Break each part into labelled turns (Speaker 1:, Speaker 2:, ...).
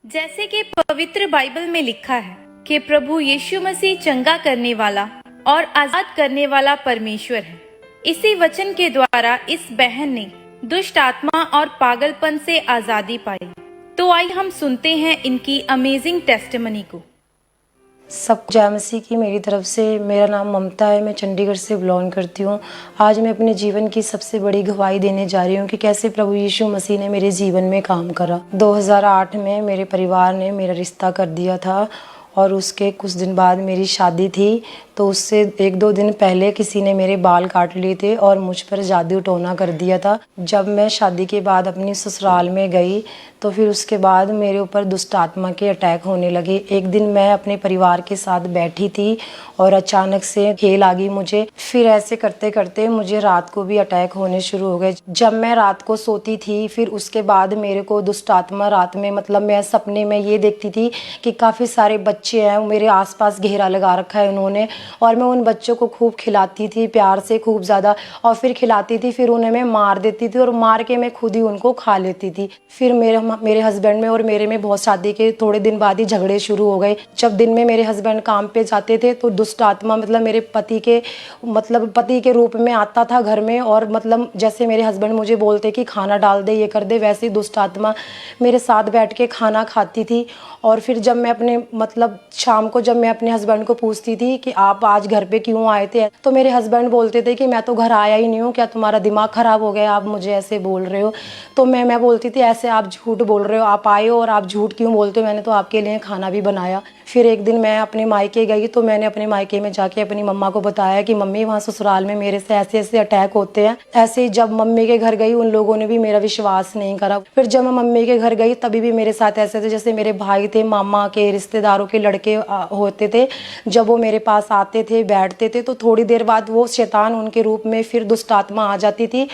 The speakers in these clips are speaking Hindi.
Speaker 1: जैसे कि पवित्र बाइबल में लिखा है कि प्रभु यीशु मसीह चंगा करने वाला और आजाद करने वाला परमेश्वर है। इसी वचन के द्वारा इस बहन ने दुष्ट आत्मा और पागलपन से आजादी पाई। तो आइए हम सुनते हैं इनकी अमेजिंग टेस्टिमनी को।
Speaker 2: सब जय मसीह की मेरी तरफ से। मेरा नाम ममता है, मैं चंडीगढ़ से बिलोंग करती हूँ। आज मैं अपने जीवन की सबसे बड़ी गवाही देने जा रही हूँ कि कैसे प्रभु यीशु मसीह ने मेरे जीवन में काम करा। 2008 में मेरे परिवार ने मेरा रिश्ता कर दिया था और उसके कुछ दिन बाद मेरी शादी थी। तो उससे 1-2 दिन पहले किसी ने मेरे बाल काट लिए थे और मुझ पर जादू टोना कर दिया था। जब मैं शादी के बाद अपनी ससुराल में गई तो फिर उसके बाद मेरे ऊपर दुष्ट आत्मा के अटैक होने लगे। एक दिन मैं अपने परिवार के साथ बैठी थी और अचानक से खेल आ गई मुझे। फिर ऐसे करते करते मुझे रात को भी अटैक होने शुरू हो गए। जब मैं रात को सोती थी फिर उसके बाद मेरे को दुष्ट आत्मा रात में मैं सपने में ये देखती थी कि काफ़ी सारे बच्चे हैं, मेरे आसपास घेरा लगा रखा है उन्होंने, और मैं उन बच्चों को खूब खिलाती थी प्यार से, खूब ज़्यादा, और फिर खिलाती थी, फिर उन्हें मैं मार देती थी और मार के मैं खुद ही उनको खा लेती थी। फिर मेरे हस्बैंड में और मेरे में बहुत शादी के थोड़े दिन बाद ही झगड़े शुरू हो गए। जब दिन में मेरे हस्बैंड काम पे जाते थे तो दुष्ट आत्मा मेरे पति के रूप में आता था घर में, और जैसे मेरे हस्बैंड मुझे बोलते कि खाना डाल दे, ये कर दे, वैसे ही दुष्ट आत्मा मेरे साथ बैठ के खाना खाती थी। और फिर जब मैं अपने शाम को जब मैं अपने हस्बैंड को पूछती थी कि आप आज घर पे क्यों आए थे, तो मेरे हस्बैंड बोलते थे कि मैं तो घर आया ही नहीं हूँ, क्या तुम्हारा दिमाग खराब हो गया, आप मुझे ऐसे बोल रहे हो। तो मैं बोलती थी ऐसे आप झूठ बोल रहे हो, आप आए हो और आप झूठ क्यों बोलते हो, मैंने तो आपके लिए खाना भी बनाया। फिर एक दिन मैं अपने मायके गई तो मैंने अपने मायके में जाके अपनी मम्मा को बताया कि मम्मी वहाँ ससुराल में मेरे से ऐसे ऐसे अटैक होते हैं। ऐसे ही जब मम्मी के घर गई उन लोगों ने भी मेरा विश्वास नहीं करा। फिर जब मैं मम्मी के घर गई तभी भी मेरे साथ ऐसे थे, जैसे मेरे भाई थे, मामा के रिश्तेदारों के लड़के होते थे, जब वो मेरे पास आते थे बैठते थे तो थोड़ी देर बाद वो शैतान उनके रूप में फिर दुष्ट आत्मा आ जाती थी।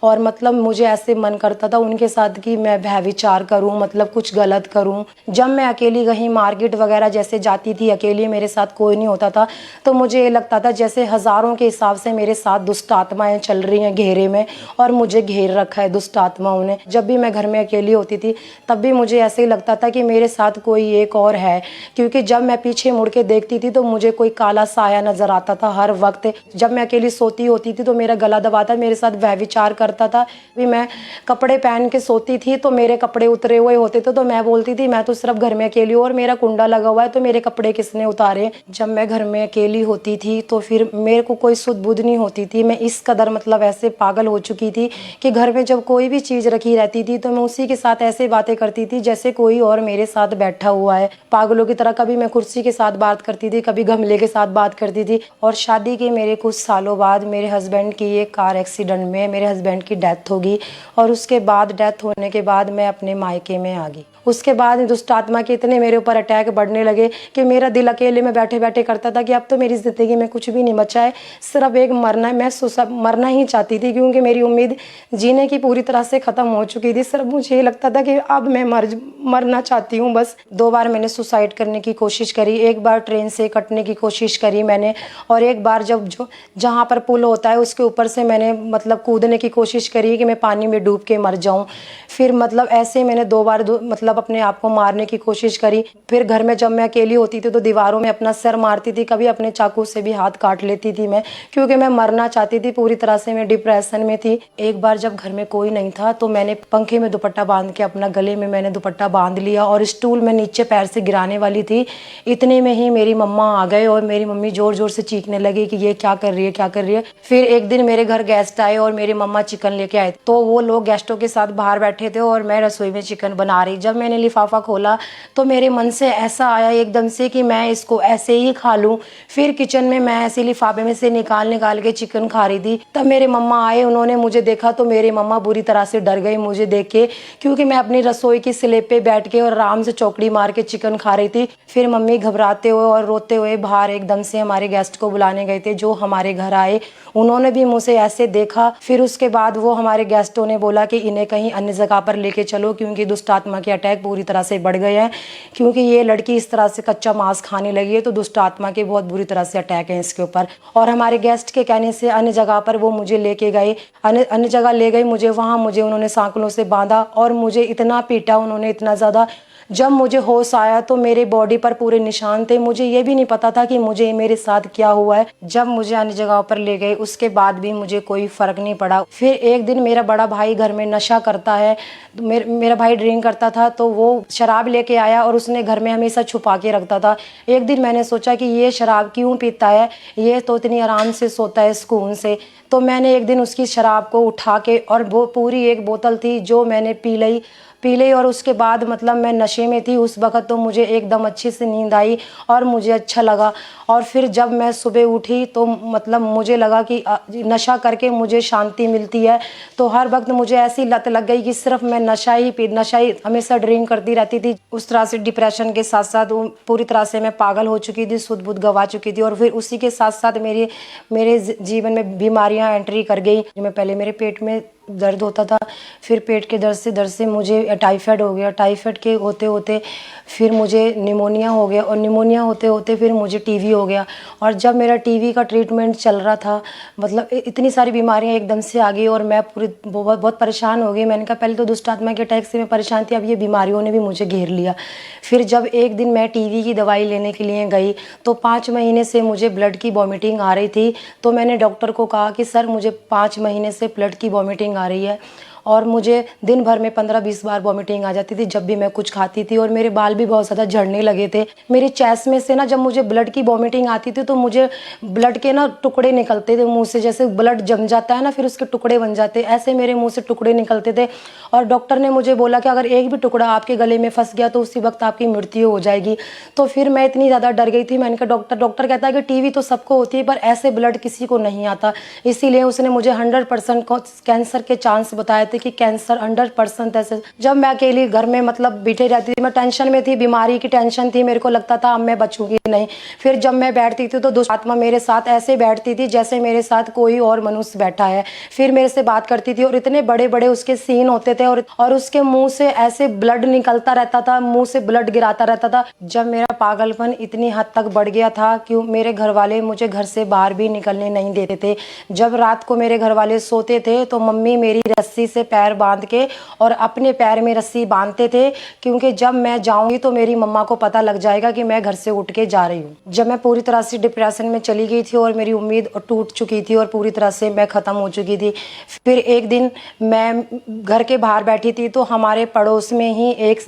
Speaker 2: और मुझे ऐसे मन करता था उनके साथ कि मैं व्यभिचार करूं, कुछ गलत करूं। जब मैं अकेली कहीं मार्केट वगैरह जैसे जाती थी, अकेली, मेरे साथ कोई नहीं होता था, तो मुझे ये लगता था जैसे हज़ारों के हिसाब से मेरे साथ दुष्ट आत्माएं चल रही हैं घेरे में, और मुझे घेर रखा है दुष्ट आत्माओं ने। जब भी मैं घर में अकेली होती थी तब भी मुझे ऐसे ही लगता था कि मेरे साथ कोई एक और है, क्योंकि जब मैं पीछे मुड़ के देखती थी तो मुझे कोई काला साया नजर आता था हर वक्त। जब मैं अकेली सोती होती थी तो मेरा गला दबाता, मेरे साथ व्यभिचार करता था। भी मैं कपड़े पहन के सोती थी तो मेरे कपड़े उतरे हुए होते थे, तो मैं बोलती थी मैं तो सिर्फ घर में अकेली हूँ और मेरा कुंडा लगा हुआ है, तो मेरे कपड़े किसने उतारे। जब मैं घर में अकेली होती थी तो फिर मेरे को कोई सुध बुध नहीं होती थी। मैं इस कदर ऐसे पागल हो चुकी थी कि घर में जब कोई भी चीज रखी रहती थी तो मैं उसी के साथ ऐसे बातें करती थी जैसे कोई और मेरे साथ बैठा हुआ है, पागलों की तरह। कभी मैं कुर्सी के साथ बात करती थी, कभी गमले के साथ बात करती थी। और शादी के मेरे कुछ सालों बाद मेरे हस्बैंड की एक कार एक्सीडेंट में मेरे हस्बैंड की डेथ होगी, और उसके बाद डेथ होने के बाद मैं अपने मायके में आ गई। उसके बाद दुष्ट आत्मा के इतने मेरे ऊपर अटैक बढ़ने लगे कि मेरा दिल अकेले में बैठे बैठे करता था कि अब तो मेरी ज़िंदगी में कुछ भी नहीं बचा है, सिर्फ एक मरना है। मैं मरना ही चाहती थी क्योंकि मेरी उम्मीद जीने की पूरी तरह से ख़त्म हो चुकी थी। सिर्फ मुझे ये लगता था कि अब मैं मरना चाहती हूँ बस। 2 बार मैंने सुसाइड करने की कोशिश करी, एक बार ट्रेन से कटने की कोशिश करी मैंने, और एक बार जहाँ पर पुल होता है उसके ऊपर से मैंने कूदने की कोशिश करी कि मैं पानी में डूब के मर जाऊँ। फिर ऐसे मैंने 2 बार अपने आप को मारने की कोशिश करी। फिर घर में जब मैं अकेली होती थी तो दीवारों में अपना सर मारती थी, कभी अपने चाकू से भी हाथ काट लेती थी मैं, क्योंकि मैं मरना चाहती थी पूरी तरह से। मैं डिप्रेशन में थी। एक बार जब घर में कोई नहीं था तो मैंने पंखे में दुपट्टा बांध के अपना गले में मैंने दुपट्टा बांध लिया और स्टूल में नीचे पैर से गिराने वाली थी। इतने में ही मेरी मम्मा आ गए और मेरी मम्मी जोर जोर से चीखने लगी कि ये क्या कर रही है, क्या कर रही है। फिर एक दिन मेरे घर गेस्ट आए और मेरी मम्मा चिकन लेके आए, तो वो लोग गेस्टों के साथ बाहर बैठे थे और मैं रसोई में चिकन बना रही। जब मैंने लिफाफा खोला तो मेरे मन से ऐसा आया एकदम से कि मैं इसको ऐसे ही खा लूं। फिर किचन में मैं ऐसे लिफाफे में से निकाल के चिकन खा रही थी। तब मेरे मम्मा आए, उन्होंने मुझे देखा तो मेरे मम्मा बुरी तरह से डर गई मुझे देख के, क्योंकि मैं अपनी रसोई की स्लेब पे बैठ के और आराम से चौकड़ी मार के चिकन खा रही थी। फिर मम्मी घबराते हुए और रोते हुए बाहर एकदम से हमारे गेस्ट को बुलाने गए थे जो हमारे घर आए। उन्होंने भी मुझे ऐसे देखा। फिर उसके बाद वो हमारे गेस्टों ने बोला कि इन्हें कहीं अन्य जगह पर लेके चलो, क्योंकि दुष्ट आत्मा के अटैक पूरी तरह से बढ़ गए हैं, क्योंकि ये लड़की इस तरह से कच्चा मांस खाने लगी है, तो दुष्ट आत्मा के बहुत बुरी तरह से अटैक है इसके ऊपर। और हमारे गेस्ट के कहने से अन्य जगह पर वो मुझे लेके गए, अन्य जगह ले गए मुझे। वहाँ मुझे उन्होंने सांकलों से बांधा और मुझे इतना पीटा उन्होंने, इतना ज़्यादा। जब मुझे होश आया तो मेरे बॉडी पर पूरे निशान थे। मुझे ये भी नहीं पता था कि मुझे मेरे साथ क्या हुआ है। जब मुझे अन्य जगह पर ले गए उसके बाद भी मुझे कोई फ़र्क नहीं पड़ा। फिर एक दिन मेरा बड़ा भाई घर में नशा करता है, मेरा भाई ड्रिंक करता था, तो वो शराब लेके आया और उसने घर में हमेशा छुपा के रखता था। एक दिन मैंने सोचा कि ये शराब क्यों पीता है, ये तो इतनी आराम से सोता है सुकून से। तो मैंने एक दिन उसकी शराब को उठा के, और वो पूरी एक बोतल थी जो मैंने पी ली। और उसके बाद मतलब मैं नशे में थी उस वक़्त, तो मुझे एकदम अच्छी से नींद आई और मुझे अच्छा लगा। और फिर जब मैं सुबह उठी तो मतलब मुझे लगा कि नशा करके मुझे शांति मिलती है। तो हर वक्त मुझे ऐसी लत लग गई कि सिर्फ मैं नशा ही हमेशा ड्रिंक करती रहती थी। उस तरह से डिप्रेशन के साथ साथ पूरी तरह से मैं पागल हो चुकी थी, सुध बुध गवा चुकी थी। और फिर उसी के साथ साथ मेरे जीवन में बीमारियां एंट्री कर गई। मैं पहले मेरे पेट में दर्द होता था, फिर पेट के दर्द से मुझे टाइफाइड हो गया। टाइफाइड के होते होते फिर मुझे निमोनिया हो गया, और निमोनिया होते होते फिर मुझे टीवी हो गया। और जब मेरा टीवी का ट्रीटमेंट चल रहा था, मतलब इतनी सारी बीमारियां एकदम से आ गई और मैं पूरी बहुत परेशान हो गई। मैंने कहा पहले तो दुष्ट आत्मा के अटैक से मैं परेशान थी, अब ये बीमारियों ने भी मुझे घेर लिया। फिर जब एक दिन मैं टीवी की दवाई लेने के लिए गई तो 5 महीने से मुझे ब्लड की वॉमिटिंग आ रही थी। तो मैंने डॉक्टर को कहा कि सर मुझे 5 महीने से ब्लड की वॉमिटिंग आ रही है, और मुझे दिन भर में 15-20 बार वॉमिटिंग आ जाती थी जब भी मैं कुछ खाती थी, और मेरे बाल भी बहुत ज़्यादा झड़ने लगे थे। मेरी चेस्ट में से ना जब मुझे ब्लड की वॉमिटिंग आती थी तो मुझे ब्लड के ना टुकड़े निकलते थे मुंह से, जैसे ब्लड जम जाता है ना फिर उसके टुकड़े बन जाते, ऐसे मेरे मुंह से टुकड़े निकलते थे। और डॉक्टर ने मुझे बोला कि अगर एक भी टुकड़ा आपके गले में फंस गया तो उसी वक्त आपकी मृत्यु हो जाएगी। तो फिर मैं इतनी ज़्यादा डर गई थी। मैंने कहा डॉक्टर कहता है कि टीवी तो सबको होती है पर ऐसे ब्लड किसी को नहीं आता, इसीलिए उसने मुझे 100% कैंसर के चांस बताए थे कि कैंसर 100% ऐसे। जब मैं अकेली घर में मतलब बैठे रहती थी, मैं टेंशन में थी, बीमारी की टेंशन थी, मेरे को लगता था अब मैं बचूंगी नहीं। फिर जब मैं बैठती थी तो दुष्ट आत्मा मेरे साथ ऐसे बैठती थी जैसे मेरे साथ कोई और मनुष्य बैठा है। फिर मेरे से बात करती थी और इतने बड़े बड़े उसके सीन होते थे, और उसके मुंह से ऐसे ब्लड निकलता रहता था, मुंह से ब्लड गिराता रहता था। जब मेरा पागलपन इतनी हद तक बढ़ गया था कि मेरे घर वाले मुझे घर से बाहर भी निकलने नहीं देते थे। जब रात को मेरे घर वाले सोते थे तो मम्मी मेरी रस्सी से पैर बांध के और अपने पैर में रस्सी बांधते थे, क्योंकि जब मैं जाऊंगी तो मेरी मम्मा को पता लग जाएगा कि मैं घर से उठ के जा रही हूँ। जब मैं पूरी तरह से डिप्रेशन में चली गई थी और मेरी उम्मीद टूट चुकी थी और पूरी तरह से मैं ख़त्म हो चुकी थी, फिर एक दिन मैं घर के बाहर बैठी थी तो हमारे पड़ोस में ही एक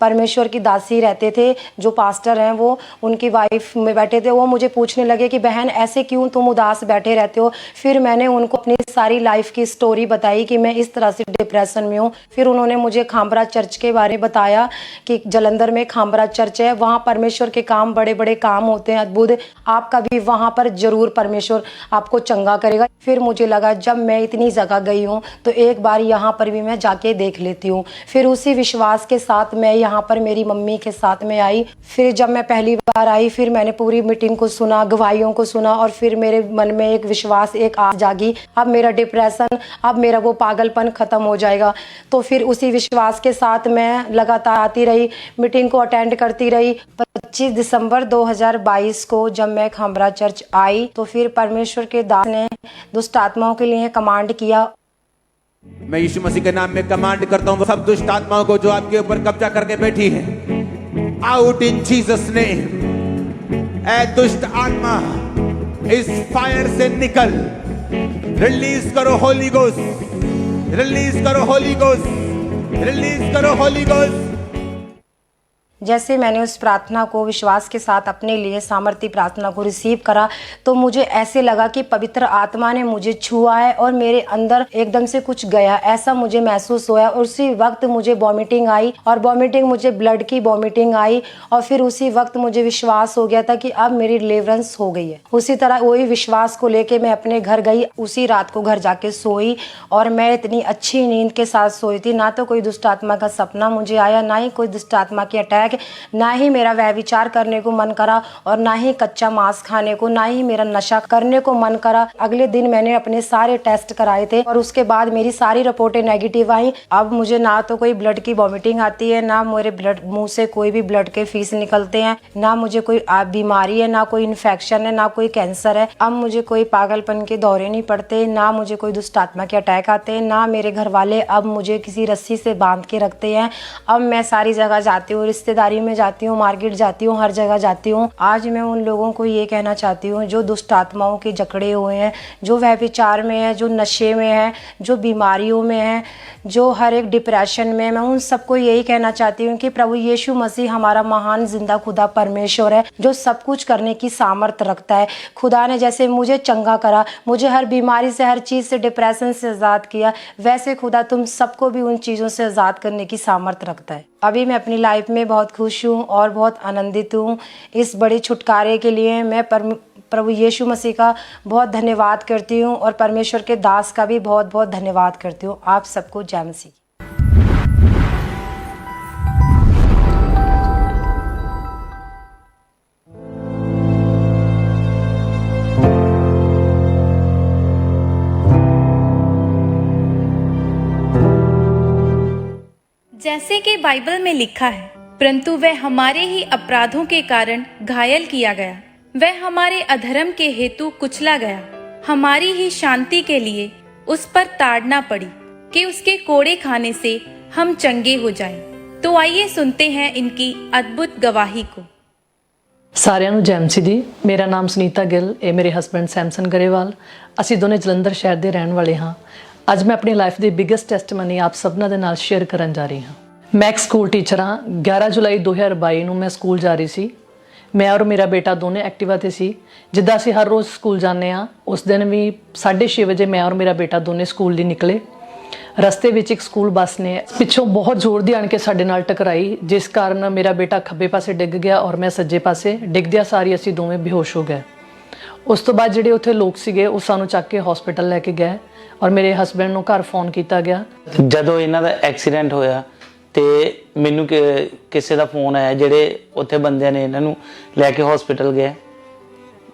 Speaker 2: परमेश्वर की दासी रहते थे जो पास्टर हैं, वो उनकी वाइफ में बैठे थे। वो मुझे पूछने लगे कि बहन ऐसे क्यों तुम उदास बैठे रहते हो। फिर मैंने उनको अपनी सारी लाइफ की स्टोरी बताई कि मैं इस तरह से डिप्रेशन में हूँ। फिर उन्होंने मुझे खामरा चर्च के बारे में बताया कि जलंधर में खामरा चर्च है, वहाँ परमेश्वर के काम, बड़े बड़े काम होते हैं, अद्भुत। आप कभी वहाँ पर जरूर परमेश्वर आपको चंगा करेगा। फिर मुझे लगा जब मैं इतनी जगह गई हूँ तो एक बार यहाँ पर भी मैं जाके देख लेती हूँ। फिर उसी विश्वास के साथ मैं यहाँ पर मेरी मम्मी के साथ में आई। फिर जब मैं पहली बार आई फिर मैंने पूरी मीटिंग को सुना, गवाहियों को सुना, और फिर मेरे मन में एक विश्वास, एक आस जागी, अब मेरा डिप्रेशन, अब मेरा वो पागलपन खत्म हो जाएगा। तो फिर उसी विश्वास के साथ मैं लगातार आती रही, मीटिंग को अटेंड करती रही। 25 दिसंबर 2022 को जब मैं खामरा चर्च आई तो फिर परमेश्वर के दास ने दुष्ट आत्माओं के लिए कमांड किया।
Speaker 3: मैं यीशु मसीह के नाम में कमांड करता हूँ सब दुष्ट आत्माओं को जो आपके ऊपर कब्जा करके बैठी है, आउट इन जीसस नेम। ऐ दुष्ट आत्मा इस फायर से निकल, रिलीज करो होली गोस्ट, रिलीज करो होली गोस्ट, रिलीज करो होली गोस्ट।
Speaker 2: जैसे मैंने उस प्रार्थना को विश्वास के साथ अपने लिए सामर्थ्य प्रार्थना को रिसीव करा तो मुझे ऐसे लगा कि पवित्र आत्मा ने मुझे छुआ है और मेरे अंदर एकदम से कुछ गया, ऐसा मुझे महसूस हुआ। और उसी वक्त मुझे वॉमिटिंग आई, और वॉमिटिंग मुझे ब्लड की वॉमिटिंग आई, और फिर उसी वक्त मुझे विश्वास हो गया था कि अब मेरी डिलीवरेंस हो गई है। उसी तरह वही विश्वास को लेके मैं अपने घर गई, उसी रात को घर जाके सोई, और मैं इतनी अच्छी नींद के साथ सोई थी। ना तो कोई दुष्ट आत्मा का सपना मुझे आया, ना ही कोई दुष्ट आत्मा की अटैक। कि ना ही मेरा व्यभिचार करने को मन करा और ना ही कच्चा मांस खाने को, ना ही मेरा नशा करने को मन करा। अगले दिन मैंने अपने सारे टेस्ट कराए थे और उसके बाद मेरी सारी रिपोर्टें नेगेटिव आई। अब मुझे ना तो कोई ब्लड की वॉमिटिंग आती है, ना मेरे ब्लड मुंह से कोई भी ब्लड के फीस निकलते हैं, ना मुझे कोई बीमारी है, ना कोई इन्फेक्शन है, ना कोई कैंसर है। अब मुझे कोई पागलपन के दौरे नहीं पड़ते, ना मुझे कोई दुष्ट आत्मा के अटैक आते हैं, ना मेरे घर वाले अब मुझे किसी रस्सी से बांध के रखते हैं। अब मैं सारी जगह जाती हूँ, रिश्तेदारी में जाती हूँ, मार्केट जाती हूँ, हर जगह जाती हूँ। आज मैं उन लोगों को ये कहना चाहती हूँ जो दुष्ट आत्माओं के जकड़े हुए हैं, जो व्यभिचार में है, जो नशे में है, जो बीमारियों में है, जो हर एक डिप्रेशन में, मैं उन सबको यही कहना चाहती हूँ कि प्रभु यीशु मसीह हमारा महान जिंदा खुदा परमेश्वर है, जो सब कुछ करने की सामर्थ्य रखता है। खुदा ने जैसे मुझे चंगा करा, मुझे हर बीमारी से, हर चीज़ से, डिप्रेशन से आज़ाद किया, वैसे खुदा तुम सबको भी उन चीज़ों से आज़ाद करने की सामर्थ्य रखता है। अभी मैं अपनी लाइफ में बहुत खुश हूँ और बहुत आनंदित हूँ। इस बड़े छुटकारे के लिए मैं प्रभु यीशु मसीह का बहुत धन्यवाद करती हूँ और परमेश्वर के दास का भी बहुत बहुत धन्यवाद करती हूँ। आप सबको जय मसीह।
Speaker 1: जैसे कि बाइबल में लिखा है, परंतु वह हमारे ही अपराधों के कारण घायल किया गया, वह हमारे अधर्म के हेतु कुचला गया, हमारी ही शांति के लिए उस पर ताड़ना पड़ी कि उसके कोड़े खाने से हम चंगे हो जाएं। तो आइए सुनते हैं इनकी अद्भुत गवाही को।
Speaker 4: ਸਾਰਿਆਂ ਨੂੰ ਜੈ ਮਸੀਹ ਦੀ। ਮੇਰਾ ਨਾਮ ਸੁਨੀਤਾ ਗਿੱਲ, ਇਹ ਮੇਰੇ ਹਸਬੈਂਡ ਸੈਮਸਨ ਗਰੇਵਾਲ, ਅਸੀਂ ਦੋਨੇ ਜਲੰਧਰ ਸ਼ਹਿਰ ਦੇ ਰਹਿਣ ਵਾਲੇ ਹਾਂ। ਅੱਜ ਮੈਂ ਆਪਣੀ ਲਾਈਫ ਦੀ ਬਿਗੇਸਟ ਟੈਸਟਮਨੀ ਆਪ ਸਭਨਾਂ ਦੇ ਨਾਲ ਸ਼ੇਅਰ ਕਰਨ ਜਾ ਰਹੀ ਹਾਂ। ਮੈਂ ਇੱਕ ਸਕੂਲ ਟੀਚਰ ਹਾਂ। 11 ਜੁਲਾਈ 2022 ਨੂੰ ਮੈਂ ਸਕੂਲ ਜਾ ਰਹੀ ਸੀ। ਮੈਂ ਔਰ ਮੇਰਾ ਬੇਟਾ ਦੋਨੇ ਐਕਟਿਵਾ ਤੇ ਸੀ। ਜਿੱਦਾਂ ਅਸੀਂ ਹਰ ਰੋਜ਼ ਸਕੂਲ ਜਾਂਦੇ ਹਾਂ, ਉਸ ਦਿਨ ਵੀ 6:30 ਵਜੇ ਮੈਂ ਔਰ ਮੇਰਾ ਬੇਟਾ ਦੋਨੇ ਸਕੂਲ ਲਈ ਨਿਕਲੇ। ਰਸਤੇ ਵਿੱਚ ਇੱਕ ਸਕੂਲ ਬੱਸ ਨੇ ਪਿੱਛੋਂ ਬਹੁਤ ਜ਼ੋਰ ਦੀ ਆਣ ਕੇ ਸਾਡੇ ਨਾਲ ਟਕਰਾਈ, ਜਿਸ ਕਾਰਨ ਮੇਰਾ ਬੇਟਾ ਖੱਬੇ ਪਾਸੇ ਡਿੱਗ ਗਿਆ ਔਰ ਮੈਂ ਸੱਜੇ ਪਾਸੇ। ਡਿੱਗਦਿਆਂ ਸਾਰੀ ਅਸੀਂ ਦੋਵੇਂ ਬੇਹੋਸ਼ ਹੋ ਗਏ। ਉਸ ਤੋਂ ਬਾਅਦ ਜਿਹੜੇ ਉੱਥੇ ਲੋਕ ਸੀਗੇ ਉਹ ਸਾਨੂੰ ਚੱਕ ਕੇ ਹਸਪੀਟਲ ਲੈ ਕੇ ਗਏ ਔਰ ਮੇਰੇ ਹਸਬੈਂਡ ਨੂੰ ਘਰ ਫੋਨ ਕੀਤਾ ਗਿਆ।
Speaker 5: ਜਦੋਂ ਇਹਨਾਂ ਦਾ ਐਕਸੀਡੈਂਟ ਹੋਇਆ ਤੇ ਮੈਨੂੰ ਕਿਸੇ ਦਾ ਫੋਨ ਆਇਆ, ਜਿਹੜੇ ਉੱਥੇ ਬੰਦਿਆਂ ਨੇ ਇਹਨਾਂ ਨੂੰ ਲੈ ਕੇ ਹਸਪੀਟਲ ਗਏ।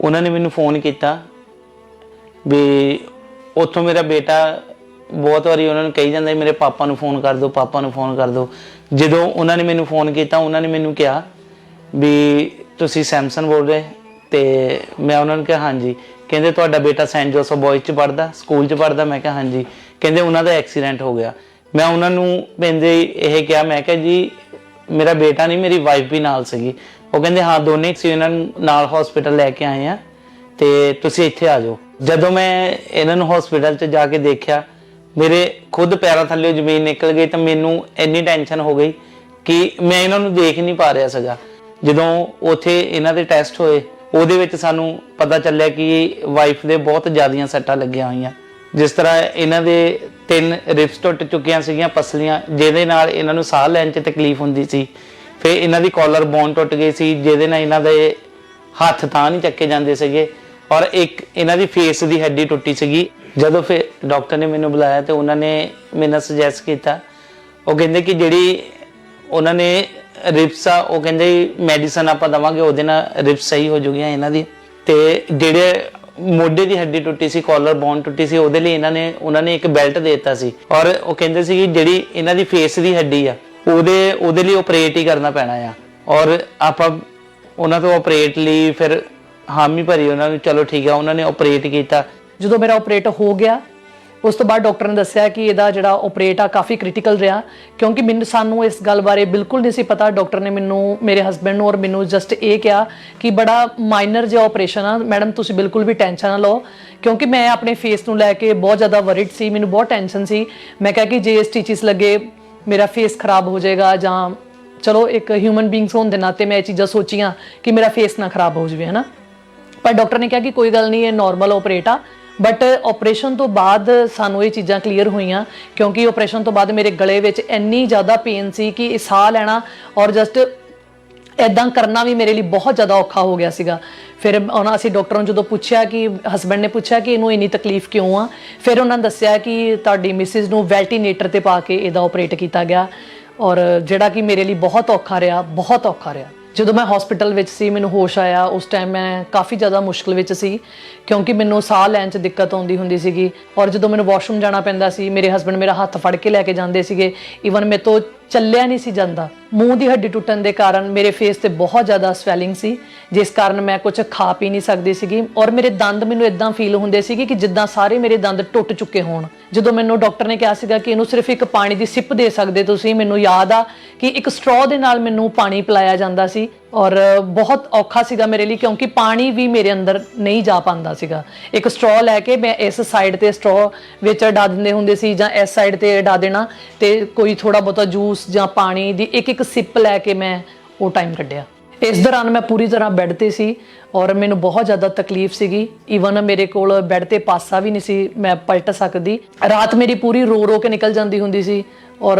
Speaker 5: ਉਹਨਾਂ ਨੇ ਮੈਨੂੰ ਫੋਨ ਕੀਤਾ ਵੀ ਉੱਥੋਂ ਮੇਰਾ ਬੇਟਾ ਬਹੁਤ ਵਾਰੀ ਉਹਨਾਂ ਨੂੰ ਕਹੀ ਜਾਂਦਾ ਮੇਰੇ ਪਾਪਾ ਨੂੰ ਫੋਨ ਕਰ ਦਿਓ, ਪਾਪਾ ਨੂੰ ਫੋਨ ਕਰ ਦਿਓ। ਜਦੋਂ ਉਹਨਾਂ ਨੇ ਮੈਨੂੰ ਫੋਨ ਕੀਤਾ, ਉਹਨਾਂ ਨੇ ਮੈਨੂੰ ਕਿਹਾ ਵੀ ਤੁਸੀਂ ਸੈਮਸਨ ਬੋਲ ਰਹੇ? ਤੇ ਮੈਂ ਉਹਨਾਂ ਨੂੰ ਕਿਹਾ ਹਾਂਜੀ। ਕਹਿੰਦੇ ਤੁਹਾਡਾ ਬੇਟਾ ਸੈਂਟ ਜੋਸਫ ਬॉयਜ਼ 'ਚ ਪੜ੍ਹਦਾ, ਸਕੂਲ 'ਚ ਪੜ੍ਹਦਾ? ਮੈਂ ਕਿਹਾ ਹਾਂਜੀ। ਕਹਿੰਦੇ ਉਹਨਾਂ ਦਾ ਐਕਸੀਡੈਂਟ ਹੋ ਗਿਆ। ਮੈਂ ਉਹਨਾਂ ਨੂੰ ਕਹਿੰਦੇ ਇਹ ਕਿਹਾ, ਮੈਂ ਕਿਹਾ ਜੀ ਮੇਰਾ ਬੇਟਾ ਨਹੀਂ, ਮੇਰੀ ਵਾਈਫ ਵੀ ਨਾਲ ਸੀਗੀ। ਉਹ ਕਹਿੰਦੇ ਹਾਂ ਦੋਨੇ ਸੀ, ਇਹਨਾਂ ਨੂੰ ਨਾਲ ਹਸਪੀਟਲ ਲੈ ਕੇ ਆਏ ਆ ਤੇ ਤੁਸੀਂ ਇੱਥੇ ਆ ਜਾਓ। ਜਦੋਂ ਮੈਂ ਇਹਨਾਂ ਨੂੰ ਹਸਪੀਟਲ 'ਚ ਜਾ ਕੇ ਦੇਖਿਆ, ਮੇਰੇ ਖੁਦ ਪੈਰਾਂ ਥੱਲੇ ਜ਼ਮੀਨ ਨਿਕਲ ਗਈ। ਤਾਂ ਮੈਨੂੰ ਇੰਨੀ ਟੈਨਸ਼ਨ ਹੋ ਗਈ ਕਿ ਮੈਂ ਇਹਨਾਂ ਨੂੰ ਦੇਖ ਨਹੀਂ ਪਾ ਰਿਹਾ ਸੀਗਾ। ਜਦੋਂ ਉੱਥੇ ਇਹਨਾਂ ਦੇ ਟੈਸਟ ਹੋਏ, ਉਹਦੇ ਵਿੱਚ ਸਾਨੂੰ ਪਤਾ ਚੱਲਿਆ ਕਿ ਵਾਈਫ ਦੇ ਬਹੁਤ ਜ਼ਿਆਦੀਆਂ ਸੱਟਾਂ ਲੱਗੀਆਂ ਹੋਈਆਂ। ਜਿਸ ਤਰ੍ਹਾਂ ਇਹਨਾਂ ਦੇ 3 ਰਿਬਸ ਟੁੱਟ ਚੁੱਕੀਆਂ ਸੀਗੀਆਂ, ਪਸਲੀਆਂ, ਜਿਹਦੇ ਨਾਲ ਇਹਨਾਂ ਨੂੰ ਸਾਹ ਲੈਣ 'ਚ ਤਕਲੀਫ ਹੁੰਦੀ ਸੀ। ਫਿਰ ਇਹਨਾਂ ਦੀ ਕਾਲਰ ਬੋਨ ਟੁੱਟ ਗਈ ਸੀ, ਜਿਹਦੇ ਨਾਲ ਇਹਨਾਂ ਦੇ ਹੱਥ ਤਾਂ ਨਹੀਂ ਚੱਕੇ ਜਾਂਦੇ ਸੀਗੇ। ਔਰ ਇੱਕ ਇਹਨਾਂ ਦੀ ਫੇਸ ਦੀ ਹੱਡੀ ਟੁੱਟੀ ਸੀਗੀ। ਜਦੋਂ ਫਿਰ ਡਾਕਟਰ ਨੇ ਮੈਨੂੰ ਬੁਲਾਇਆ ਤੇ ਉਹਨਾਂ ਨੇ ਮੈਨੂੰ ਸੁਜੈਸਟ ਕੀਤਾ, ਉਹ ਕਹਿੰਦੇ ਕਿ ਜਿਹੜੀ ਉਹਨਾਂ ਨੇ ਰਿਬਸ ਆ, ਉਹ ਕਹਿੰਦੇ ਮੈਡੀਸਨ ਆਪਾਂ ਦੇਵਾਂਗੇ, ਉਹਦੇ ਨਾਲ ਰਿਬਸ ਸਹੀ ਹੋ ਜੂਗੀਆਂ ਇਹਨਾਂ ਦੀ। ਤੇ ਜਿਹੜੇ ਮੋਢੇ ਦੀ ਹੱਡੀ ਟੁੱਟੀ ਸੀ, ਕਾਲਰ ਬੋਨ ਟੁੱਟੀ ਸੀ, ਉਹਦੇ ਲਈ ਉਹਨਾਂ ਨੇ ਇੱਕ ਬੈਲਟ ਦੇ ਦਿੱਤਾ ਸੀ। ਔਰ ਉਹ ਕਹਿੰਦੇ ਸੀ ਕਿ ਜਿਹੜੀ ਇਹਨਾਂ ਦੀ ਫੇਸ ਦੀ ਹੱਡੀ ਆ, ਉਹਦੇ ਲਈ ਆਪਰੇਟ ਹੀ ਕਰਨਾ ਪੈਣਾ ਆ। ਔਰ ਆਪਾਂ ਉਹਨਾਂ ਤੋਂ ਆਪਰੇਟ ਲਈ ਫਿਰ ਹਾਮੀ ਭਰੀ ਉਹਨਾਂ ਨੂੰ। ਚਲੋ ਠੀਕ ਆ, ਉਹਨਾਂ ਨੇ ਆਪਰੇਟ ਕੀਤਾ।
Speaker 4: ਜਦੋਂ ਮੇਰਾ ਆਪਰੇਟ ਹੋ ਗਿਆ, ਉਸ ਤੋਂ ਬਾਅਦ ਡਾਕਟਰ ਨੇ ਦੱਸਿਆ ਕਿ ਇਹਦਾ ਜਿਹੜਾ ਆਪਰੇਟ ਆ ਕਾਫੀ ਕ੍ਰਿਟੀਕਲ ਰਿਹਾ, ਕਿਉਂਕਿ ਸਾਨੂੰ ਇਸ ਗੱਲ ਬਾਰੇ ਬਿਲਕੁਲ ਨਹੀਂ ਸੀ ਪਤਾ। ਡਾਕਟਰ ਨੇ ਮੈਨੂੰ, ਮੇਰੇ ਹਸਬੈਂਡ ਨੂੰ ਔਰ ਮੈਨੂੰ ਜਸਟ ਇਹ ਕਿਹਾ ਕਿ ਬੜਾ ਮਾਈਨਰ ਜਿਹਾ ਆਪਰੇਸ਼ਨ ਆ, ਮੈਡਮ ਤੁਸੀਂ ਬਿਲਕੁਲ ਵੀ ਟੈਨਸ਼ਨ ਨਾ ਲਓ। ਕਿਉਂਕਿ ਮੈਂ ਆਪਣੇ ਫੇਸ ਨੂੰ ਲੈ ਕੇ ਬਹੁਤ ਜ਼ਿਆਦਾ ਵਰਿਡ ਸੀ, ਮੈਨੂੰ ਬਹੁਤ ਟੈਨਸ਼ਨ ਸੀ। ਮੈਂ ਕਿਹਾ ਕਿ ਜੇ ਸਟਿਚਸ ਲੱਗੇ ਮੇਰਾ ਫੇਸ ਖਰਾਬ ਹੋ ਜਾਏਗਾ, ਜਾਂ ਚਲੋ ਇੱਕ ਹਿਊਮਨ ਬੀਇੰਗਸ ਹੋਣ ਦੇ ਨਾਤੇ ਮੈਂ ਇਹ ਚੀਜ਼ਾਂ ਸੋਚੀਆਂ ਕਿ ਮੇਰਾ ਫੇਸ ਨਾ ਖਰਾਬ ਹੋ ਜਾਵੇ, ਹੈ ਨਾ। ਪਰ ਡਾਕਟਰ ਨੇ ਕਿਹਾ ਕਿ ਕੋਈ ਗੱਲ ਨਹੀਂ, ਇਹ ਨੋਰਮਲ ਆਪਰੇਟ ਆ। ਬਟ ਆਪਰੇਸ਼ਨ ਤੋਂ ਬਾਅਦ ਸਾਨੂੰ ਇਹ ਚੀਜ਼ਾਂ ਕਲੀਅਰ ਹੋਈਆਂ, ਕਿਉਂਕਿ ਆਪਰੇਸ਼ਨ ਤੋਂ ਬਾਅਦ ਮੇਰੇ ਗਲੇ ਵਿੱਚ ਇੰਨੀ ਜ਼ਿਆਦਾ ਪੇਨ ਸੀ ਕਿ ਸਾਹ ਲੈਣਾ ਔਰ ਜਸਟ ਇੱਦਾਂ ਕਰਨਾ ਵੀ ਮੇਰੇ ਲਈ ਬਹੁਤ ਜ਼ਿਆਦਾ ਔਖਾ ਹੋ ਗਿਆ ਸੀਗਾ। ਫਿਰ ਅਸੀਂ ਡਾਕਟਰ ਨੂੰ ਜਦੋਂ ਪੁੱਛਿਆ, ਕਿ ਹਸਬੈਂਡ ਨੇ ਪੁੱਛਿਆ ਕਿ ਇਹਨੂੰ ਇੰਨੀ ਤਕਲੀਫ ਕਿਉਂ ਆ, ਫਿਰ ਉਹਨਾਂ ਨੇ ਦੱਸਿਆ ਕਿ ਤੁਹਾਡੀ ਮਿਸਿਸ ਨੂੰ ਵੈਂਟੀਲੇਟਰ ਤੇ ਪਾ ਕੇ ਇਹਦਾ ਆਪਰੇਟ ਕੀਤਾ ਗਿਆ। ਔਰ ਜਿਹੜਾ ਕਿ ਮੇਰੇ ਲਈ ਬਹੁਤ ਔਖਾ ਰਿਹਾ। ਜਦੋਂ ਮੈਂ ਹਸਪੀਟਲ ਵਿੱਚ ਸੀ, ਮੈਨੂੰ ਹੋਸ਼ ਆਇਆ, ਉਸ ਟਾਈਮ ਮੈਂ ਕਾਫੀ ਜ਼ਿਆਦਾ ਮੁਸ਼ਕਲ ਵਿੱਚ ਸੀ ਕਿਉਂਕਿ ਮੈਨੂੰ ਸਾਹ ਲੈਣ 'ਚ ਦਿੱਕਤ ਆਉਂਦੀ ਹੁੰਦੀ ਸੀਗੀ। ਔਰ ਜਦੋਂ ਮੈਨੂੰ ਵਾਸ਼ਰੂਮ ਜਾਣਾ ਪੈਂਦਾ ਸੀ, ਮੇਰੇ ਹਸਬੰਡ ਮੇਰਾ ਹੱਥ ਫੜ ਕੇ ਲੈ ਕੇ ਜਾਂਦੇ ਸੀਗੇ। ਈਵਨ ਮੇਰੇ ਤੋਂ ਚੱਲਿਆ ਨਹੀਂ ਸੀ ਜਾਂਦਾ। ਮੂੰਹ ਦੀ ਹੱਡੀ ਟੁੱਟਣ ਦੇ ਕਾਰਨ ਮੇਰੇ ਫੇਸ ਤੇ ਬਹੁਤ ਜ਼ਿਆਦਾ ਸਵੈਲਿੰਗ ਸੀ, ਜਿਸ ਕਾਰਨ ਮੈਂ ਕੁਝ ਖਾ ਪੀ ਨਹੀਂ ਸਕਦੀ ਸੀਗੀ। ਔਰ ਮੇਰੇ ਦੰਦ ਮੈਨੂੰ ਇਦਾਂ ਫੀਲ ਹੁੰਦੇ ਸੀਗੇ ਕਿ ਜਿੱਦਾਂ ਸਾਰੇ ਮੇਰੇ ਦੰਦ ਟੁੱਟ ਚੁੱਕੇ ਹੋਣ। ਜਦੋਂ ਮੈਨੂੰ ਡਾਕਟਰ ਨੇ ਕਿਹਾ ਸੀਗਾ ਕਿ ਇਹਨੂੰ ਸਿਰਫ ਇੱਕ ਪਾਣੀ ਦੀ ਸਿਪ ਦੇ ਸਕਦੇ ਤੁਸੀਂ, ਮੈਨੂੰ ਯਾਦ ਆ ਕਿ ਇੱਕ ਸਟ੍ਰੋ ਦੇ ਨਾਲ ਮੈਨੂੰ ਪਾਣੀ ਪਿਲਾਇਆ ਜਾਂਦਾ ਸੀ ਔਰ ਬਹੁਤ ਔਖਾ ਸੀਗਾ ਮੇਰੇ ਲਈ ਕਿਉਂਕਿ ਪਾਣੀ ਵੀ ਮੇਰੇ ਅੰਦਰ ਨਹੀਂ ਜਾ ਪਾਉਂਦਾ ਸੀਗਾ। ਇੱਕ ਸਟ੍ਰੋ ਲੈ ਕੇ ਮੈਂ ਇਸ ਸਾਈਡ ਤੇ ਸਟ੍ਰੋ ਵਿੱਚ ਅਡਾ ਦਿੰਦੇ ਹੁੰਦੇ ਸੀ ਜਾਂ ਇਸ ਸਾਈਡ ਤੇ ਅਡਾ ਦੇਣਾ ਤੇ ਕੋਈ ਥੋੜਾ ਬਹੁਤਾ ਜੂਸ ਜਾਂ ਪਾਣੀ ਦੀ ਇੱਕ ਸਿਪ ਲੈ ਕੇ ਮੈਂ ਉਹ ਟਾਈਮ ਕੱਢਿਆ। ਇਸ ਦੌਰਾਨ ਮੈਂ ਪੂਰੀ ਤਰ੍ਹਾਂ ਬੈੱਡ ਤੇ ਸੀ ਔਰ ਮੈਨੂੰ ਬਹੁਤ ਜ਼ਿਆਦਾ ਤਕਲੀਫ ਸੀਗੀ। ਈਵਨ ਮੇਰੇ ਕੋਲ ਬੈੱਡ ਤੇ ਪਾਸਾ ਵੀ ਨਹੀਂ ਸੀ ਮੈਂ ਪਲਟ ਸਕਦੀ। ਰਾਤ ਮੇਰੀ ਪੂਰੀ ਰੋ ਕੇ ਨਿਕਲ ਜਾਂਦੀ ਹੁੰਦੀ ਸੀ ਔਰ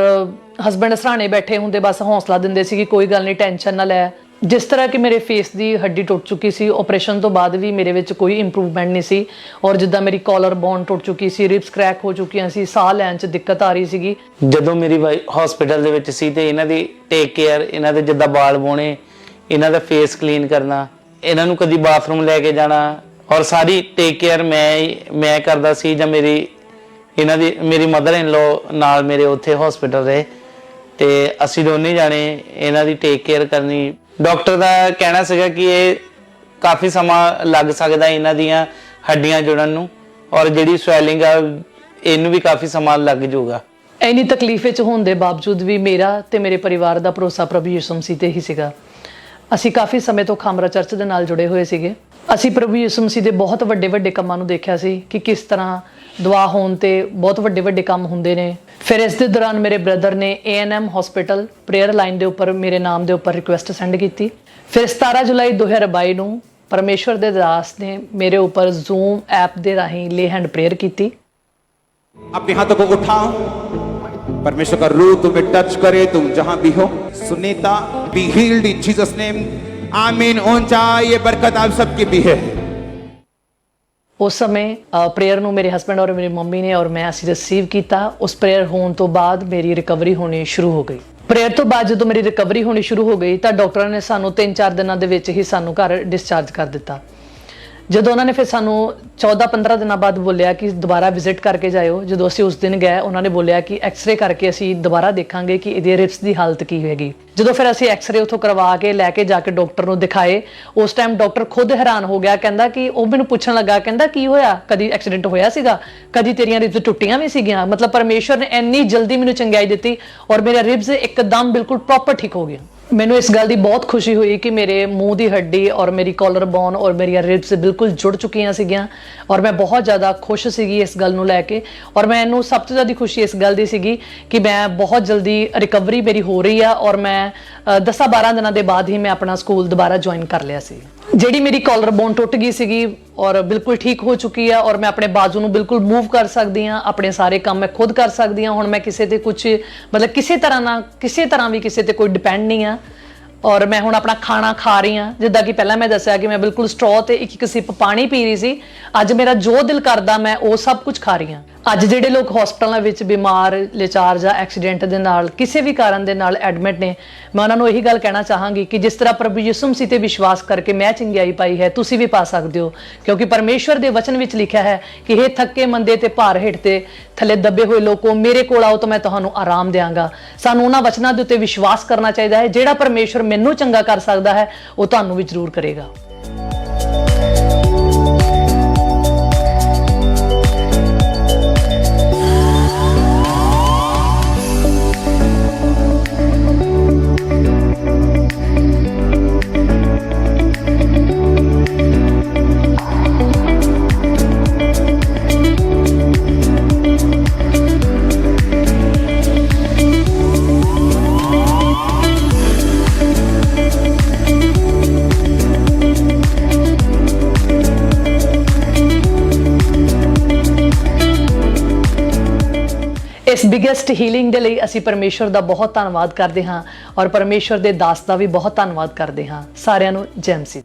Speaker 4: ਹਸਬੈਂਡ ਸਰਾਣੇ ਬੈਠੇ ਹੁੰਦੇ, ਬਸ ਹੌਸਲਾ ਦਿੰਦੇ ਸੀ ਕਿ ਕੋਈ ਗੱਲ ਨਹੀਂ, ਟੈਨਸ਼ਨ ਨਾ ਲੈ। ਜਿਸ ਤਰ੍ਹਾਂ ਕਿ ਮੇਰੇ ਫੇਸ ਦੀ ਹੱਡੀ ਟੁੱਟ ਚੁੱਕੀ ਸੀ, ਆਪਰੇਸ਼ਨ ਤੋਂ ਬਾਅਦ ਵੀ ਮੇਰੇ ਵਿੱਚ ਕੋਈ ਇੰਪਰੂਵਮੈਂਟ ਨਹੀਂ ਸੀ ਔਰ ਜਿੱਦਾਂ ਮੇਰੀ ਕਾਲਰ ਬੋਨ ਟੁੱਟ ਚੁੱਕੀ ਸੀ, ਰਿਬਸ ਕ੍ਰੈਕ ਹੋ ਚੁੱਕੀਆਂ ਸੀ, ਸਾਹ ਲੈਣ 'ਚ ਦਿੱਕਤ ਆ ਰਹੀ ਸੀਗੀ।
Speaker 5: ਜਦੋਂ ਮੇਰੀ ਵਾਈਫ ਹਸਪੀਟਲ ਦੇ ਵਿੱਚ ਸੀ ਤੇ ਇਹਨਾਂ ਦੀ ਟੇਕ ਕੇਅਰ, ਇਹਨਾਂ ਦੇ ਜਿੱਦਾਂ ਵਾਲ ਬੋਣੇ, ਇਹਨਾਂ ਦਾ ਫੇਸ ਕਲੀਨ ਕਰਨਾ, ਇਹਨਾਂ ਨੂੰ ਕਦੀ ਬਾਥਰੂਮ ਲੈ ਕੇ ਜਾਣਾ ਔਰ ਸਾਰੀ ਟੇਕ ਕੇਅਰ ਮੈਂ ਕਰਦਾ ਸੀ ਜਾਂ ਮੇਰੀ ਮਦਰ ਇਨ ਲੋ ਨਾਲ ਮੇਰੇ ਉੱਥੇ ਹਸਪੀਟਲ ਰਹੇ ਤੇ ਅਸੀਂ ਦੋਨੇ ਜਾਣੇ ਇਹਨਾਂ ਦੀ ਟੇਕ ਕੇਅਰ ਕਰਨੀ। ਡਾਕਟਰ ਦਾ ਕਹਿਣਾ ਸੀਗਾ ਕਿ ਇਹ ਕਾਫੀ ਸਮਾਂ ਲੱਗ ਸਕਦਾ ਇਹਨਾਂ ਦੀਆਂ ਹੱਡੀਆਂ ਜੁੜਨ ਨੂੰ ਔਰ ਜਿਹੜੀ ਸਵੈਲਿੰਗ ਆ ਇਹਨੂੰ ਵੀ ਕਾਫੀ ਸਮਾਂ ਲੱਗ ਜਾਊਗਾ।
Speaker 4: ਇੰਨੀ ਤਕਲੀਫ ਵਿੱਚ ਹੋਣ ਦੇ ਬਾਵਜੂਦ ਵੀ ਮੇਰਾ ਤੇ ਮੇਰੇ ਪਰਿਵਾਰ ਦਾ ਭਰੋਸਾ ਪ੍ਰਭੂ ਯਿਸੂ ਮਸੀਹ ਤੇ ਹੀ ਸੀਗਾ। ਅਸੀਂ ਕਾਫੀ ਸਮੇਂ ਤੋਂ ਖਾਮਰਾ ਚਰਚ ਦੇ ਨਾਲ ਜੁੜੇ ਹੋਏ ਸੀਗੇ। ਅਸੀਂ ਪ੍ਰਭੂ ਯਿਸੂ ਮਸੀਹ ਦੇ ਬਹੁਤ ਵੱਡੇ ਕੰਮਾਂ ਨੂੰ ਦੇਖਿਆ ਸੀ ਕਿ ਕਿਸ ਤਰ੍ਹਾਂ ਦੁਆ ਹੋਣ ਤੇ ਬਹੁਤ ਵੱਡੇ ਕੰਮ ਹੁੰਦੇ ਨੇ। ਫਿਰ ਇਸ ਦੇ ਦੌਰਾਨ ਮੇਰੇ ਬ੍ਰਦਰ ਨੇ ANM ਹਸਪੀਟਲ ਪ੍ਰੇਅਰ ਲਾਈਨ ਦੇ ਉੱਪਰ ਮੇਰੇ ਨਾਮ ਦੇ ਉੱਪਰ ਰਿਕੁਐਸਟ ਸੈਂਡ ਕੀਤੀ। ਫਿਰ 17 ਜੁਲਾਈ 2022 ਨੂੰ ਪਰਮੇਸ਼ਵਰ ਦੇ ਦਾਸ ਨੇ ਮੇਰੇ ਉੱਪਰ ਜ਼ੂਮ ਐਪ ਦੇ ਰਾਹੀਂ ਲੇ ਹੈਂਡ ਪ੍ਰੇਅਰ ਕੀਤੀ।
Speaker 3: अपने हाथों को उठाओ, परमेश्वर का रूह तुम्हें टच करे, तुम जहां भी हो। Sunita, be healed in Jesus name, आमीन। ऊंचा ये बरकत आप सबकी भी है।
Speaker 4: उस समय प्रेयर ਨੂੰ ਮੇਰੇ ਹਸਬੰਡ ਔਰ ਮੇਰੀ ਮੰਮੀ ਨੇ ਔਰ ਮੈਂ ਅਸੀਂ ਰਿਸੀਵ ਕੀਤਾ। ਉਸ ਪ੍ਰੇਅਰ ਹੋਣ ਤੋਂ ਬਾਅਦ ਮੇਰੀ ਰਿਕਵਰੀ ਹੋਣੀ ਸ਼ੁਰੂ ਹੋ ਗਈ। ਪ੍ਰੇਅਰ ਤੋਂ ਬਾਅਦ ਜਦੋਂ ਮੇਰੀ ਰਿਕਵਰੀ ਹੋਣੀ ਸ਼ੁਰੂ ਹੋ ਗਈ ਤਾਂ ਡਾਕਟਰਾਂ ਨੇ ਸਾਨੂੰ 3-4 ਦਿਨਾਂ ਦੇ ਵਿੱਚ ਹੀ ਸਾਨੂੰ ਘਰ ਡਿਸਚਾਰਜ ਕਰ ਦਿੱਤਾ। ਜਦੋਂ ਉਹਨਾਂ ਨੇ ਫਿਰ ਸਾਨੂੰ 14-15 ਦਿਨਾਂ ਬਾਅਦ ਬੋਲਿਆ ਕਿ ਦੁਬਾਰਾ ਵਿਜ਼ਿਟ ਕਰਕੇ ਜਾਇਓ। ਜਦੋਂ ਅਸੀਂ ਉਸ ਦਿਨ ਗਏ, ਉਹਨਾਂ ਨੇ ਬੋਲਿਆ ਕਿ ਐਕਸ-ਰੇ ਕਰਕੇ ਅਸੀਂ ਦੁਬਾਰਾ ਦੇਖਾਂਗੇ ਕਿ ਇਹਦੇ ਰਿਬਸ ਦੀ ਹਾਲਤ ਕੀ ਹੋਏਗੀ। ਜਦੋਂ ਫਿਰ ਅਸੀਂ ਐਕਸ-ਰੇ ਉੱਥੋਂ ਕਰਵਾ ਕੇ ਲੈ ਕੇ ਜਾ ਕੇ ਡਾਕਟਰ ਨੂੰ ਦਿਖਾਏ, ਉਸ ਟਾਈਮ ਡਾਕਟਰ ਖੁਦ ਹੈਰਾਨ ਹੋ ਗਿਆ। ਕਹਿੰਦਾ ਕਿ ਉਹ ਮੈਨੂੰ ਪੁੱਛਣ ਲੱਗਾ, ਕਹਿੰਦਾ ਕੀ ਹੋਇਆ, ਕਦੀ ਐਕਸੀਡੈਂਟ ਹੋਇਆ ਸੀਗਾ, ਕਦੀ ਤੇਰੀਆਂ ਰਿਬਸ ਟੁੱਟੀਆਂ ਵੀ ਸੀਗੀਆਂ। ਮਤਲਬ ਪਰਮੇਸ਼ਵਰ ਨੇ ਇੰਨੀ ਜਲਦੀ ਮੈਨੂੰ ਚੰਗਿਆਈ ਦਿੱਤੀ ਔਰ ਮੇਰੇ ਰਿਬਸ ਇੱਕਦਮ ਬਿਲਕੁਲ ਪ੍ਰੋਪਰ ਠੀਕ ਹੋ ਗਏ। ਮੈਨੂੰ ਇਸ ਗੱਲ ਦੀ ਬਹੁਤ ਖੁਸ਼ੀ ਹੋਈ ਕਿ ਮੇਰੇ ਮੂੰਹ ਦੀ ਹੱਡੀ ਔਰ ਮੇਰੀ ਕਾਲਰ ਬੋਨ ਔਰ ਮੇਰੀਆਂ ਰਿਬਸ ਬਿਲਕੁਲ ਜੁੜ ਚੁੱਕੀਆਂ ਸੀਗੀਆਂ ਔਰ ਮੈਂ ਬਹੁਤ ਜ਼ਿਆਦਾ ਖੁਸ਼ ਸੀਗੀ ਇਸ ਗੱਲ ਨੂੰ ਲੈ ਕੇ। ਔਰ ਮੈਨੂੰ ਸਭ ਤੋਂ ਜ਼ਿਆਦਾ ਖੁਸ਼ੀ ਇਸ ਗੱਲ ਦੀ ਸੀਗੀ ਕਿ ਮੈਂ ਬਹੁਤ ਜਲਦੀ ਰਿਕਵਰੀ ਮੇਰੀ ਹੋ ਰਹੀ ਆ ਔਰ ਮੈਂ 10-12 ਦਿਨਾਂ ਦੇ ਬਾਅਦ ਹੀ ਮੈਂ ਆਪਣਾ ਸਕੂਲ ਦੁਬਾਰਾ ਜੁਆਇਨ ਕਰ ਲਿਆ ਸੀ। ਜਿਹੜੀ ਮੇਰੀ ਕਾਲਰ ਬੋਨ ਟੁੱਟ ਗਈ ਸੀਗੀ ਔਰ ਬਿਲਕੁਲ ਠੀਕ ਹੋ ਚੁੱਕੀ ਆ ਔਰ ਮੈਂ ਆਪਣੇ ਬਾਜੂ ਨੂੰ ਬਿਲਕੁਲ ਮੂਵ ਕਰ ਸਕਦੀ ਹਾਂ, ਆਪਣੇ ਸਾਰੇ ਕੰਮ ਮੈਂ ਖੁਦ ਕਰ ਸਕਦੀ ਹਾਂ। ਹੁਣ ਮੈਂ ਕਿਸੇ ਤੇ ਕੁਝ ਮਤਲਬ ਕਿਸੇ ਤਰ੍ਹਾਂ ਵੀ ਕਿਸੇ ਤੇ ਕੋਈ ਡਿਪੈਂਡ ਨਹੀਂ ਆ ਔਰ ਮੈਂ ਹੁਣ ਆਪਣਾ ਖਾਣਾ ਖਾ ਰਹੀ ਹਾਂ। ਜਿੱਦਾਂ ਕਿ ਪਹਿਲਾਂ ਮੈਂ ਦੱਸਿਆ ਕਿ ਮੈਂ ਬਿਲਕੁਲ ਸਟ੍ਰੋ ਤੇ ਇੱਕ ਸਿਪ ਪਾਣੀ ਪੀ ਰਹੀ ਸੀ, ਅੱਜ ਮੇਰਾ ਜੋ ਦਿਲ ਕਰਦਾ ਮੈਂ ਉਹ ਸਭ ਕੁਝ ਖਾ ਰਹੀ ਹਾਂ। ਅੱਜ ਜਿਹੜੇ ਲੋਕ ਹਸਪਤਾਲਾਂ ਵਿੱਚ ਬਿਮਾਰ, ਲਾਚਾਰ ਜਾਂ ਐਕਸੀਡੈਂਟ ਦੇ ਨਾਲ ਕਿਸੇ ਵੀ ਕਾਰਨ ਦੇ ਨਾਲ ਐਡਮਿਟ ਨੇ, ਮੈਂ ਉਹਨਾਂ ਨੂੰ ਇਹੀ ਗੱਲ ਕਹਿਣਾ ਚਾਹਾਂਗੀ ਕਿ ਜਿਸ ਤਰ੍ਹਾਂ ਪ੍ਰਭੂ ਯਿਸੂ ਮਸੀਹ ਤੇ ਵਿਸ਼ਵਾਸ ਕਰਕੇ ਮੈਂ ਚੰਗਿਆਈ ਪਾਈ ਹੈ, ਤੁਸੀਂ ਵੀ ਪਾ ਸਕਦੇ ਹੋ। ਕਿਉਂਕਿ ਪਰਮੇਸ਼ਵਰ ਦੇ ਵਚਨ ਵਿੱਚ ਲਿਖਿਆ ਹੈ ਕਿ ਇਹ ਥੱਕੇ ਮੰਦੇ ਤੇ ਭਾਰ ਹੇਠ ਤੇ ਥੱਲੇ ਦੱਬੇ ਹੋਏ ਲੋਕੋ, ਮੇਰੇ ਕੋਲ ਆਓ ਤਾਂ ਮੈਂ ਤੁਹਾਨੂੰ ਆਰਾਮ ਦਿਆਂਗਾ। ਸਾਨੂੰ ਉਹਨਾਂ ਵਚਨਾਂ ਦੇ ਉੱਤੇ ਵਿਸ਼ਵਾਸ ਕਰਨਾ ਚਾਹੀਦਾ ਹੈ। ਜਿਹੜਾ ਪਰਮੇਸ਼ਵਰ ਮੈਨੂੰ ਚੰਗਾ ਕਰ ਸਕਦਾ ਹੈ ਉਹ ਤੁਹਾਨੂੰ ਵੀ ਜ਼ਰੂਰ ਕਰੇਗਾ। ਇਸ ਬਿਗੇਸਟ ਹੀਲਿੰਗ ਦੇ ਲਈ ਅਸੀਂ ਪਰਮੇਸ਼ਵਰ ਦਾ ਬਹੁਤ ਧੰਨਵਾਦ ਕਰਦੇ ਹਾਂ ਔਰ ਪਰਮੇਸ਼ਵਰ ਦੇ ਦਾਸ ਦਾ ਵੀ ਬਹੁਤ ਧੰਨਵਾਦ ਕਰਦੇ ਹਾਂ। ਸਾਰਿਆਂ ਨੂੰ ਜੈ ਮਸੀਹ।